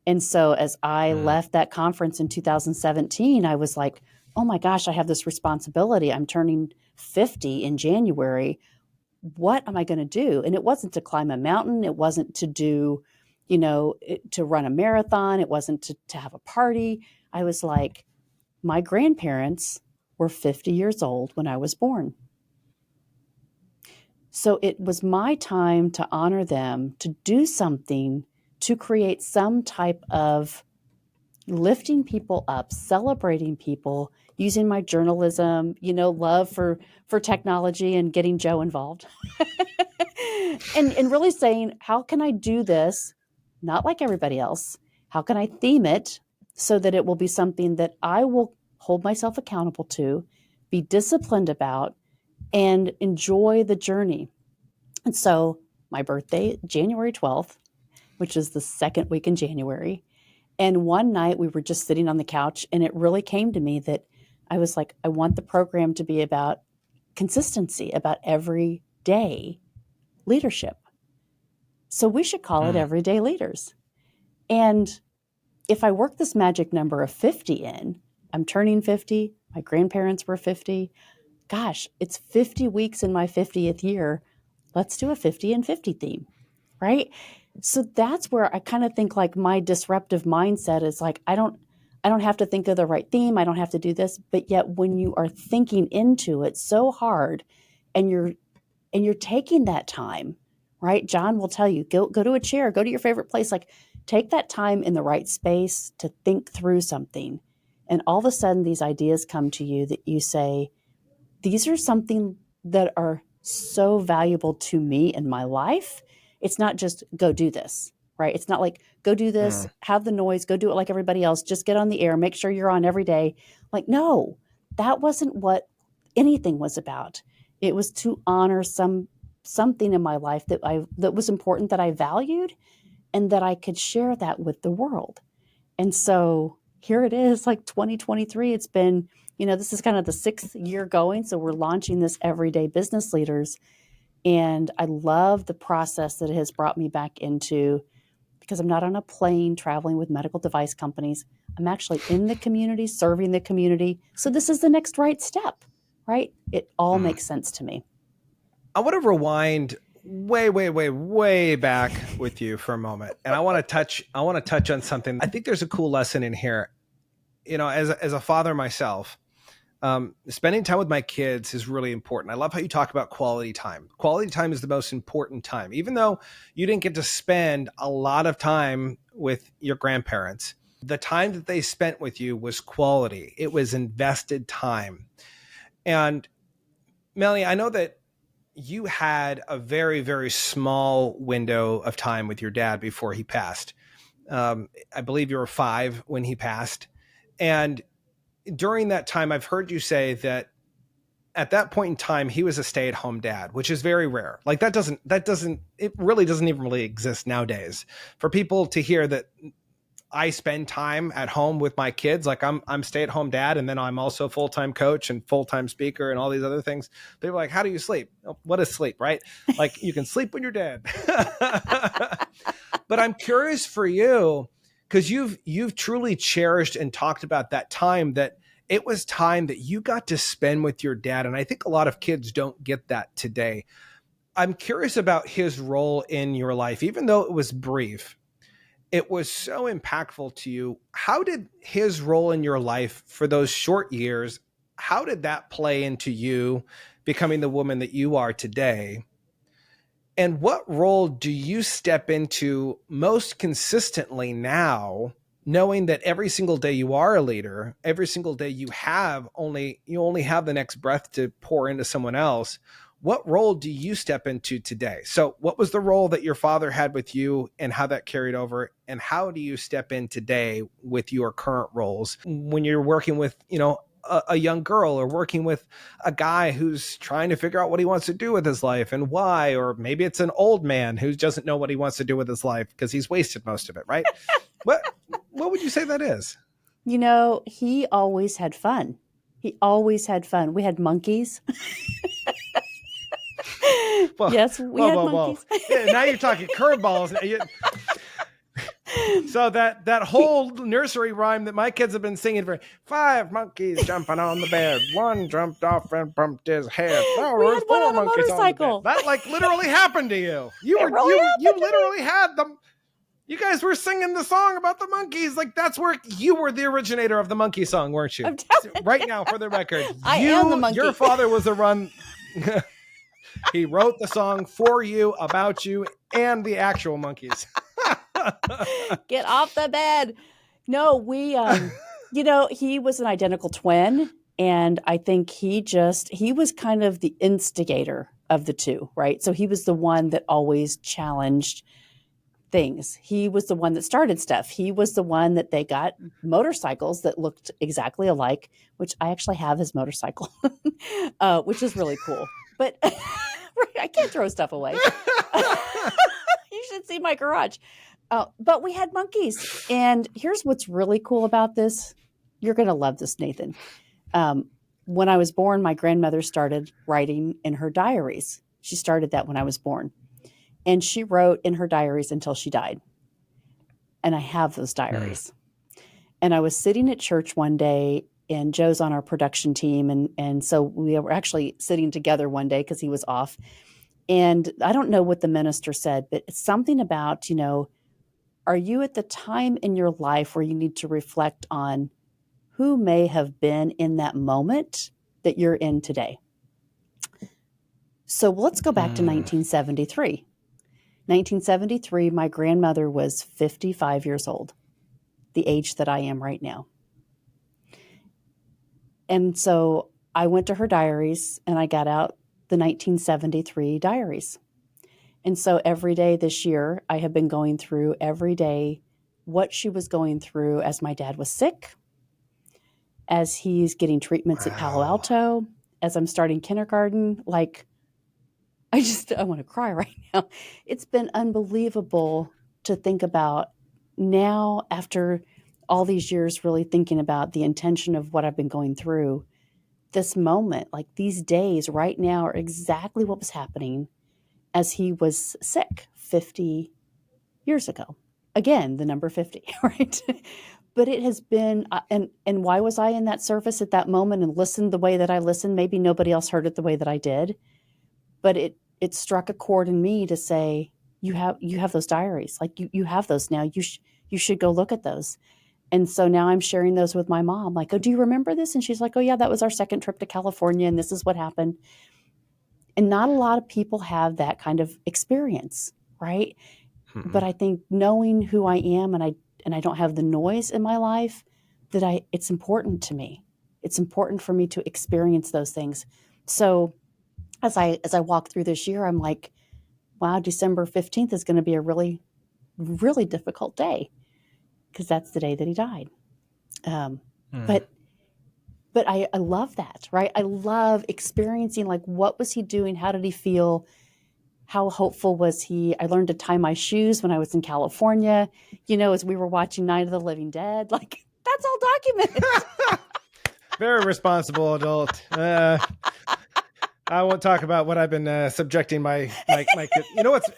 Speaker 3: And so as I left that conference in 2017, I was like, oh my gosh, I have this responsibility. I'm turning 50 in January. What am I going to do? And it wasn't to climb a mountain. It wasn't to do, to run a marathon. It wasn't to have a party. I was like, my grandparents were 50 years old when I was born. So it was my time to honor them, to do something, to create some type of lifting people up, celebrating people, using my journalism, love for technology and getting Joe involved. and really saying, how can I do this? Not like everybody else. How can I theme it so that it will be something that I will hold myself accountable to, be disciplined about, and enjoy the journey? And so my birthday, January 12th, which is the second week in January. And one night we were just sitting on the couch, and it really came to me that I was like, I want the program to be about consistency, about everyday leadership. So we should call it Everyday Leaders. And if I work this magic number of 50 in, I'm turning 50, my grandparents were 50. Gosh, it's 50 weeks in my 50th year. Let's do a 50 and 50 theme, right? So that's where I kind of think like my disruptive mindset is like, I don't have to think of the right theme. I don't have to do this. But yet when you are thinking into it so hard and you're taking that time, right? John will tell you, go to a chair, go to your favorite place, like take that time in the right space to think through something. And all of a sudden these ideas come to you that you say, these are something that are so valuable to me in my life. It's not just go do this, right? It's not like go do this, have the noise, go do it like everybody else, just get on the air, make sure you're on every day. Like, no, that wasn't what anything was about. It was to honor something in my life that was important, that I valued, and that I could share that with the world. And so here it is, like 2023. It's been, this is kind of the 6th year going. So we're launching this Everyday Business Leaders. And I love the process that it has brought me back into, because I'm not on a plane traveling with medical device companies. I'm actually in the community, serving the community. So this is the next right step, right? It all makes sense to me.
Speaker 2: I want to rewind way back with you for a moment. And I want to touch on something. I think there's a cool lesson in here. As a father myself, spending time with my kids is really important. I love how you talk about quality time. Quality time is the most important time. Even though you didn't get to spend a lot of time with your grandparents, the time that they spent with you was quality. It was invested time. And Melanie, I know that you had a very, very small window of time with your dad before he passed. I believe you were 5 when he passed. And during that time, I've heard you say that at that point in time, he was a stay-at-home dad, which is very rare. Like it really doesn't even really exist nowadays. For people to hear that I spend time at home with my kids, like I'm stay-at-home dad, and then I'm also full-time coach and full-time speaker and all these other things. People are like, how do you sleep? What is sleep, right? Like you can sleep when you're dead. But I'm curious for you, because you've truly cherished and talked about that time, that it was time that you got to spend with your dad. And I think a lot of kids don't get that today. I'm curious about his role in your life, even though it was brief. It was so impactful to you. How did his role in your life for those short years, how did that play into you becoming the woman that you are today? And what role do you step into most consistently now, knowing that every single day you are a leader, every single day you only have the next breath to pour into someone else? What role do you step into today? So what was the role that your father had with you and how that carried over? And how do you step in today with your current roles when you're working with, a young girl, or working with a guy who's trying to figure out what he wants to do with his life and why? Or maybe it's an old man who doesn't know what he wants to do with his life because he's wasted most of it, right? What would you say that is?
Speaker 3: He always had fun. He always had fun. We had monkeys. Yes, we had monkeys.
Speaker 2: Yeah, now you're talking curveballs. So that whole nursery rhyme that my kids have been singing for 5 monkeys jumping on the bed. 1 jumped off and bumped his head. There
Speaker 3: We
Speaker 2: was
Speaker 3: had one
Speaker 2: 4
Speaker 3: on a
Speaker 2: monkeys
Speaker 3: motorcycle.
Speaker 2: on the bed. That like literally happened to you. You literally had them. You guys were singing the song about the monkeys. Like that's where you were the originator of the monkey song, weren't you? Right now, for the record,
Speaker 3: I am the monkey.
Speaker 2: Your father was a run. He wrote the song for you, about you, and the actual monkeys.
Speaker 3: Get off the bed. No, he was an identical twin. And I think he was kind of the instigator of the two, right? So he was the one that always challenged things. He was the one that started stuff. He was the one that they got motorcycles that looked exactly alike, which I actually have his motorcycle, which is really cool. But I can't throw stuff away. You should see my garage. But we had monkeys. And here's what's really cool about this. You're going to love this, Nathan. When I was born, my grandmother started writing in her diaries. She started that when I was born. And she wrote in her diaries until she died. And I have those diaries. And I was sitting at church one day, and Joe's on our production team. And so we were actually sitting together one day because he was off. And I don't know what the minister said, but it's something about, are you at the time in your life where you need to reflect on who may have been in that moment that you're in today? So let's go back to 1973. 1973, my grandmother was 55 years old, the age that I am right now. And so I went to her diaries and I got out the 1973 diaries. And so every day this year, I have been going through every day what she was going through as my dad was sick, as he's getting treatments at Palo Alto, as I'm starting kindergarten. Like, I want to cry right now. It's been unbelievable to think about now, after all these years, really thinking about the intention of what I've been going through. This moment, like these days right now, are exactly what was happening as he was sick 50 years ago. Again, the number 50, right? But it has been, and why was I in that service at that moment and listened the way that I listened? Maybe nobody else heard it the way that I did, but it struck a chord in me to say, you have those diaries, like you have those now. You should go look at those. And so now I'm sharing those with my mom. Like, oh, do you remember this? And she's like, oh yeah, that was our second trip to California, and this is what happened. And not a lot of people have that kind of experience, right? Mm-hmm. But I think knowing who I am, and I don't have the noise in my life, that it's important to me. It's important for me to experience those things. So as I walk through this year, I'm like, wow, December 15th is going to be a really, really difficult day, because that's the day that he died. But I love that, right? I love experiencing, like, what was he doing? How did he feel? How hopeful was he? I learned to tie my shoes when I was in California, as we were watching Night of the Living Dead. Like, that's all documented.
Speaker 2: Very responsible adult. I won't talk about what I've been subjecting my kids.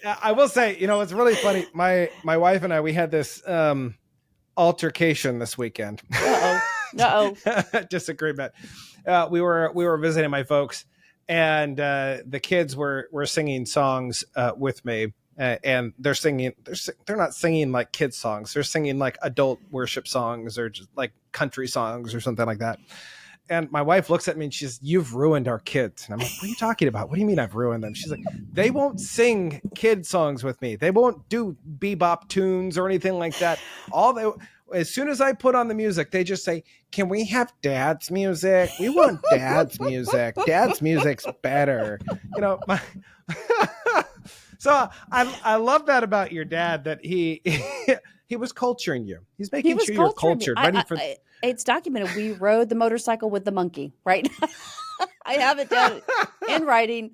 Speaker 2: I will say, it's really funny. My wife and I, we had this altercation this weekend. Disagreement. We were visiting my folks, and the kids were singing songs with me, and they're not singing like kids songs. They're singing like adult worship songs, or just like country songs or something like that. And my wife looks at me and she says, "You've ruined our kids." And I'm like, "What are you talking about? What do you mean I've ruined them?" She's like, "They won't sing kid songs with me. They won't do bebop tunes or anything like that. As soon as I put on the music, they just say, 'Can we have dad's music? We want dad's music. Dad's music's better.'" So I love that about your dad, that he was culturing you. He's making sure you're cultured, ready for.
Speaker 3: It's documented. We rode the motorcycle with the monkey, right? I have it down in writing.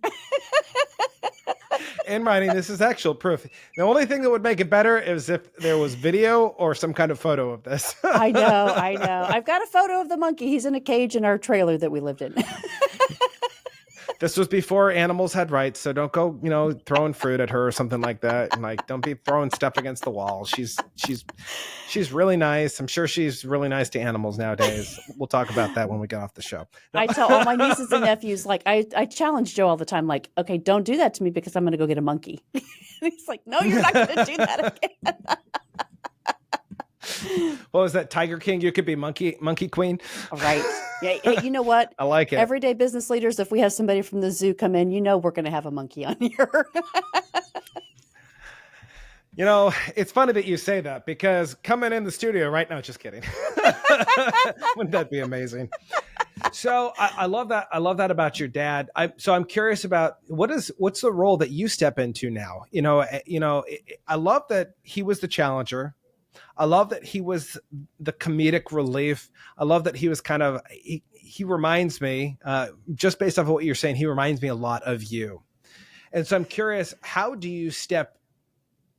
Speaker 2: In writing, this is actual proof. The only thing that would make it better is if there was video or some kind of photo of this.
Speaker 3: I know. I've got a photo of the monkey. He's in a cage in our trailer that we lived in.
Speaker 2: This was before animals had rights, so don't go, throwing fruit at her or something like that. And like, don't be throwing stuff against the wall. She's really nice. I'm sure she's really nice to animals nowadays. We'll talk about that when we get off the show. No.
Speaker 3: I tell all my nieces and nephews, like, I challenge Joe all the time, like, okay, don't do that to me because I'm going to go get a monkey. He's like, no, you're not going to do that again.
Speaker 2: What was that, Tiger King? You could be monkey queen.
Speaker 3: Right. Yeah. Hey, you know what?
Speaker 2: I like it.
Speaker 3: Everyday business leaders, if we have somebody from the zoo come in, we're going to have a monkey on here.
Speaker 2: It's funny that you say that, because coming in the studio right now, just kidding. Wouldn't that be amazing? So I love that. I love that about your dad. I'm curious about what's the role that you step into now? I love that he was the challenger. I love that he was the comedic relief. I love that he was he reminds me, just based off of what you're saying, he reminds me a lot of you. And so I'm curious, how do you step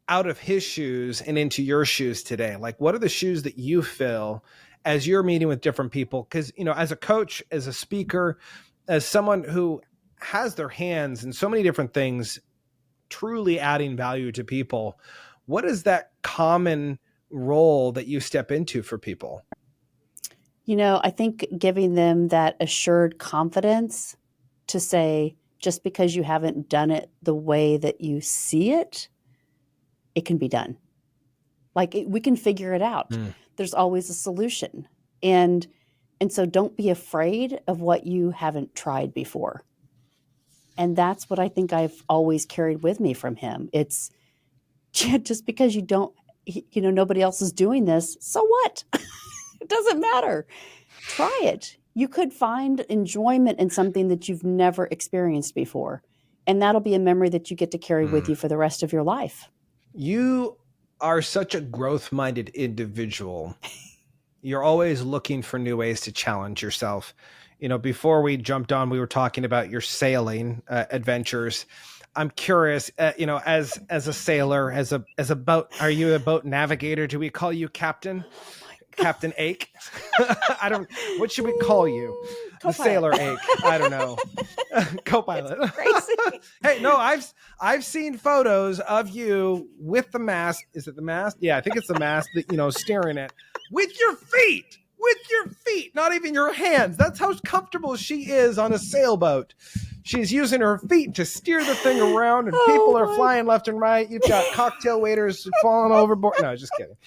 Speaker 2: out of his shoes and into your shoes today? Like, what are the shoes that you fill as you're meeting with different people? Because, as a coach, as a speaker, as someone who has their hands in so many different things, truly adding value to people, what is that common role that you step into for people?
Speaker 3: I think giving them that assured confidence to say, just because you haven't done it the way that you see it, it can be done. We can figure it out. There's always a solution. And so don't be afraid of what you haven't tried before. And that's what I think I've always carried with me from him. It's just because you don't, nobody else is doing this. So what? It doesn't matter. Try it. You could find enjoyment in something that you've never experienced before. And that'll be a memory that you get to carry with you for the rest of your life.
Speaker 2: You are such a growth-minded individual. You're always looking for new ways to challenge yourself. Before we jumped on, we were talking about your sailing adventures. I'm curious, as a sailor, as a boat, are you a boat navigator? Do we call you captain? Captain Ake? What should we call you?
Speaker 3: Co-pilot.
Speaker 2: The Sailor Ake. I don't know. Co-pilot.
Speaker 3: It's crazy.
Speaker 2: Hey, no, I've seen photos of you with the mast. Is it the mast? Yeah, I think it's the mast that, steering it with your feet. With your feet, not even your hands. That's how comfortable she is on a sailboat. She's using her feet to steer the thing around, and people are flying left and right. You've got cocktail waiters falling overboard. No, just kidding.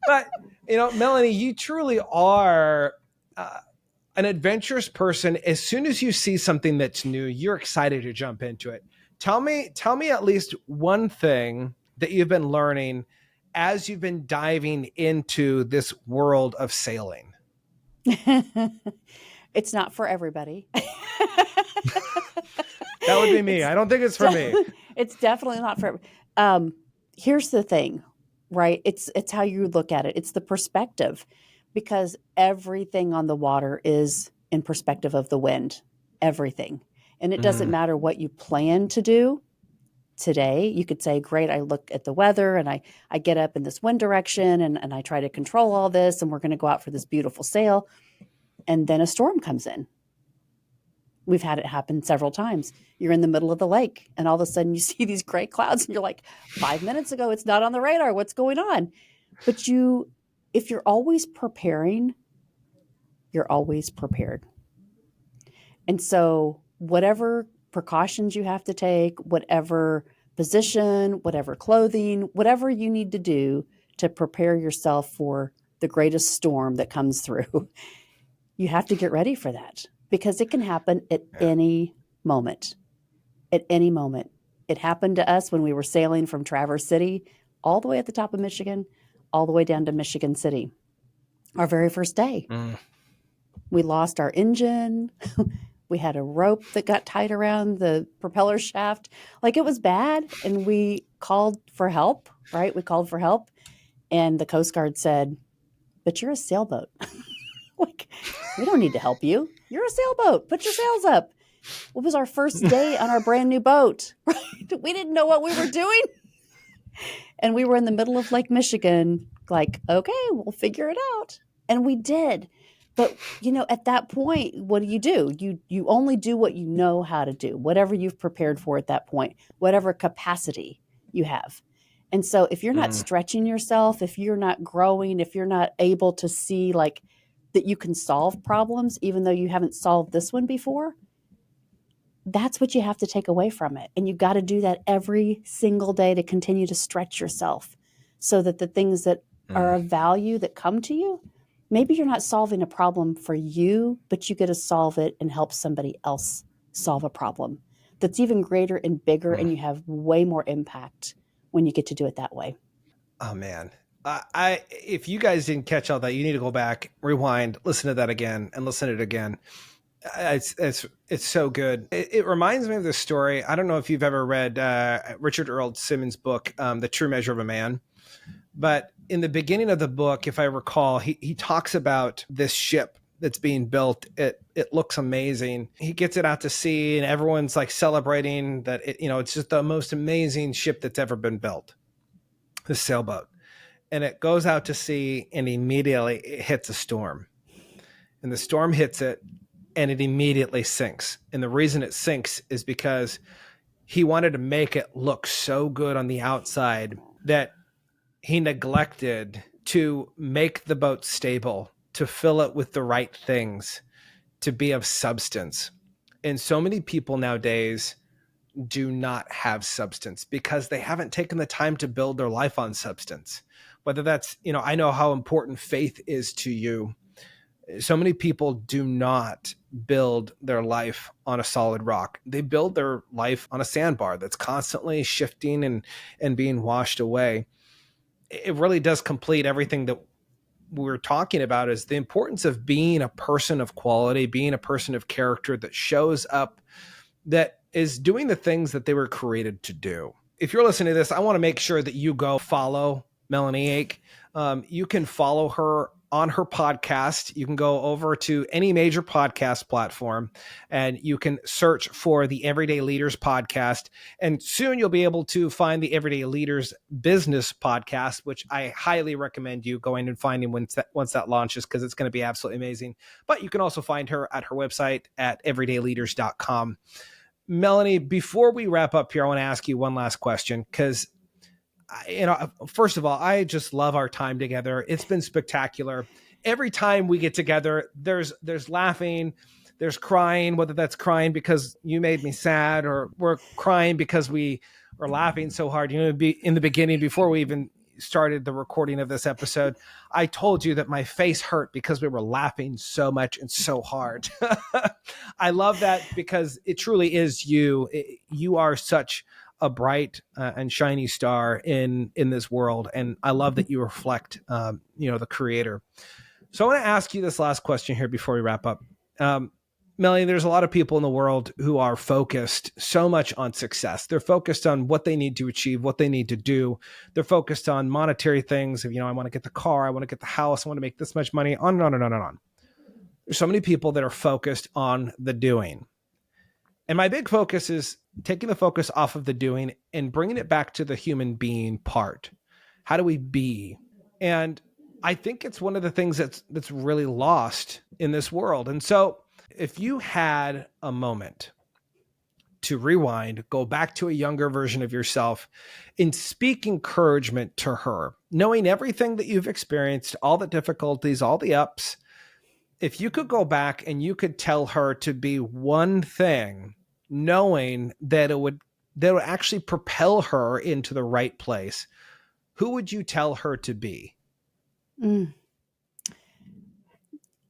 Speaker 2: But, Melanie, you truly are an adventurous person. As soon as you see something that's new, you're excited to jump into it. Tell me at least one thing that you've been learning as you've been diving into this world of sailing.
Speaker 3: It's not for everybody.
Speaker 2: That would be me. I don't think it's for me.
Speaker 3: It's definitely not for. Here's the thing, right? It's how you look at it. It's the perspective, because everything on the water is in perspective of the wind. Everything, and it doesn't matter what you plan to do today. You could say, great, I look at the weather and I get up in this wind direction and I try to control all this, and we're going to go out for this beautiful sail. And then a storm comes in. We've had it happen several times. You're in the middle of the lake and all of a sudden you see these gray clouds and you're like, 5 minutes ago, it's not on the radar. What's going on? But if you're always preparing, you're always prepared. And so whatever precautions you have to take, whatever position, whatever clothing, whatever you need to do to prepare yourself for the greatest storm that comes through, you have to get ready for that, because it can happen at any moment. At any moment. It happened to us when we were sailing from Traverse City all the way at the top of Michigan, all the way down to Michigan City. Our very first day. We lost our engine. We had a rope that got tied around the propeller shaft. It was bad. And we called for help, right? We called for help. And the Coast Guard said, but you're a sailboat. We don't need to help you. You're a sailboat. Put your sails up. It was our first day on our brand new boat, right? We didn't know what we were doing. And we were in the middle of Lake Michigan, okay, we'll figure it out. And we did. But, at that point, what do? You only do what you know how to do, whatever you've prepared for at that point, whatever capacity you have. And so if you're not stretching yourself, if you're not growing, if you're not able to see that you can solve problems, even though you haven't solved this one before, that's what you have to take away from it. And you've got to do that every single day to continue to stretch yourself so that the things that are of value that come to you, maybe you're not solving a problem for you, but you get to solve it and help somebody else solve a problem that's even greater and bigger, and you have way more impact when you get to do it that way.
Speaker 2: Oh, man. If you guys didn't catch all that, you need to go back, rewind, listen to that again, and listen to it again. It's so good. It reminds me of this story. I don't know if you've ever read Richard Earl Simmons' book, The True Measure of a Man. But in the beginning of the book, if I recall, he talks about this ship that's being built. It looks amazing. He gets it out to sea and everyone's celebrating that it's just the most amazing ship that's ever been built, the sailboat. And it goes out to sea and immediately it hits a storm. And the storm hits it and it immediately sinks. And the reason it sinks is because he wanted to make it look so good on the outside that he neglected to make the boat stable to fill it with the right things, to be of substance. And so many people nowadays do not have substance because they haven't taken the time to build their life on substance. Whether that's, I know how important faith is to you. So many people do not build their life on a solid rock. They build their life on a sandbar that's constantly shifting and being washed away. It really does complete everything that we're talking about, is the importance of being a person of quality, being a person of character that shows up, that is doing the things that they were created to do. If you're listening to this, I want to make sure that you go follow Melanie Ake. You can follow her on her podcast. You can go over to any major podcast platform and you can search for the Everyday Leaders podcast. And soon you'll be able to find the Everyday Leaders Business podcast, which I highly recommend you going and finding once that launches, because it's going to be absolutely amazing. But you can also find her at her website at everydayleaders.com. Melanie, before we wrap up here, I want to ask you one last question, because first of all, I just love our time together. It's been spectacular. Every time we get together, there's laughing, there's crying, whether that's crying because you made me sad, or we're crying because we are laughing so hard. In the beginning, before we even started the recording of this episode, I told you that my face hurt because we were laughing so much and so hard. I love that, because it truly is you. You are such a bright and shiny star in this world. And I love that you reflect, the creator. So I want to ask you this last question here before we wrap up. Melanie, there's a lot of people in the world who are focused so much on success. They're focused on what they need to achieve, what they need to do. They're focused on monetary things. I want to get the car, I want to get the house, I want to make this much money, on and on and on and on. There's so many people that are focused on the doing. And my big focus is taking the focus off of the doing and bringing it back to the human being part. How do we be? And I think it's one of the things that's really lost in this world. And so if you had a moment to rewind, go back to a younger version of yourself and speak encouragement to her, knowing everything that you've experienced, all the difficulties, all the ups, if you could go back and you could tell her to be one thing, knowing that it would actually propel her into the right place, who would you tell her to be?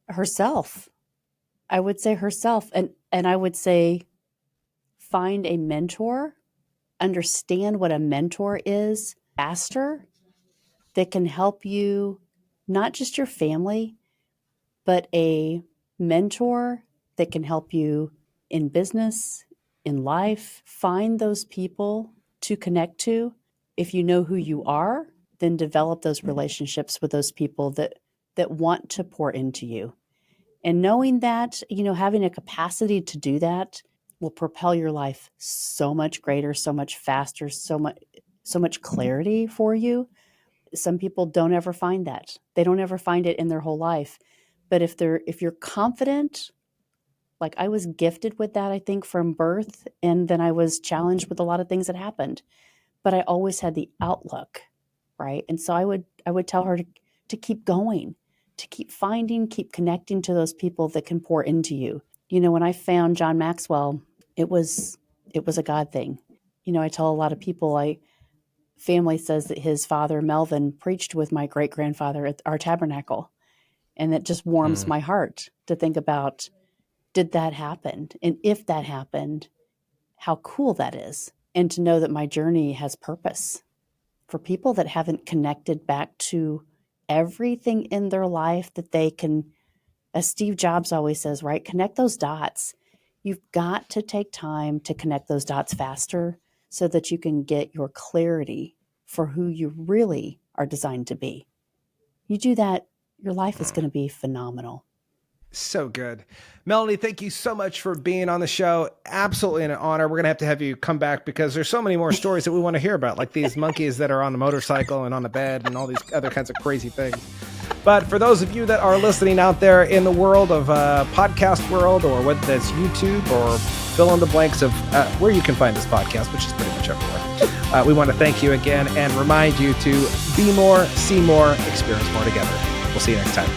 Speaker 3: Herself. I would say herself. And I would say find a mentor, understand what a mentor is faster, that can help you, not just your family, but a mentor that can help you in business, in life. Find those people to connect to. If you know who you are, then develop those relationships with those people that want to pour into you. And knowing that, having a capacity to do that will propel your life so much greater, so much faster, so much clarity for you. Some people don't ever find that. They don't ever find it in their whole life. But if you're confident, like I was gifted with that, I think, from birth, and then I was challenged with a lot of things that happened, but I always had the outlook, right? And so I would tell her to keep going, to keep finding, keep connecting to those people that can pour into you. When I found John Maxwell, it was a God thing. I tell a lot of people, family says that his father, Melvin, preached with my great-grandfather at our tabernacle. And it just warms my heart to think about, did that happen? And if that happened, how cool that is. And to know that my journey has purpose. For people that haven't connected back to everything in their life that they can, as Steve Jobs always says, right? Connect those dots. You've got to take time to connect those dots faster so that you can get your clarity for who you really are designed to be. You do that, your life is going to be phenomenal.
Speaker 2: So good. Melanie, thank you so much for being on the show. Absolutely an honor. We're going to have you come back, because there's so many more stories that we want to hear about, like these monkeys that are on the motorcycle and on the bed and all these other kinds of crazy things. But for those of you that are listening out there in the world of podcast world, or whether that's YouTube or fill in the blanks of where you can find this podcast, which is pretty much everywhere, we want to thank you again and remind you to be more, see more, experience more together. We'll see you next time.